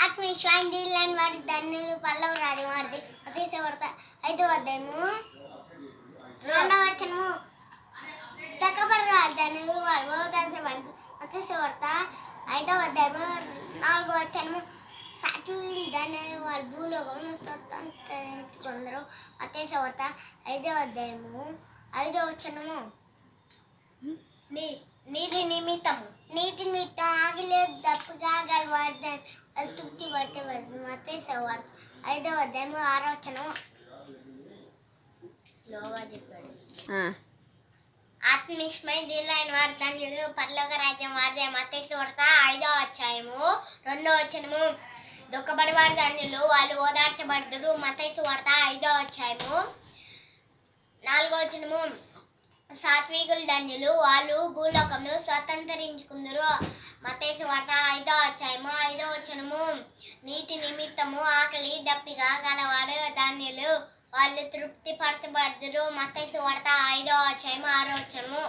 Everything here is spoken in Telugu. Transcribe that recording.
ఆత్మీశ్వాంతిలని వారి ధన్యులు పల్లవ రాజు వారిది అతీత వార్త 5వ అధ్యాయము 2వ వచనము. దక్కపడ ధన్యులు వారు ఓదార్చబడి అతీత వార్త 5వ అధ్యాయము 4వ వచనము. సాక్షులు ధన్యులు వారు భూలోకమును స్వతంత్రించుకుందరు అతీత వార్త 5వ అధ్యాయము 5వ వచనము. నీతి నిమిత్తము ఆగిలే దప్పుగా గలవారు తృప్తి పడితే మత్తయి వార్త 5వ అధ్యాయము 6వ వచనము. స్లోగా చెప్పాడు. ఆత్మీయమైన దీనులైన వారు ధన్యులు పరలోక రాజ్యం వారిదే మత్తయి వార్త 5వ అధ్యాయము 2వ వచనము. దుఃఖపడి వారు ధన్యులు వాళ్ళు ఓదార్చబడతారు మత్తయి వార్త 5వ అధ్యాయము 4వ వచనము. సాత్వికులు ధన్యులు వాళ్ళు భూలోకమును స్వతంత్రించుకుందరు మత్తయి వార్త 5వ అధ్యాయము 5వ వచనము. నీతి నిమిత్తము ఆకలి దప్పిక గలవారు ధన్యులు వాళ్ళు తృప్తి పరచబడదురు మత్తయి వార్త 5వ అధ్యాయము 6వ వచనము.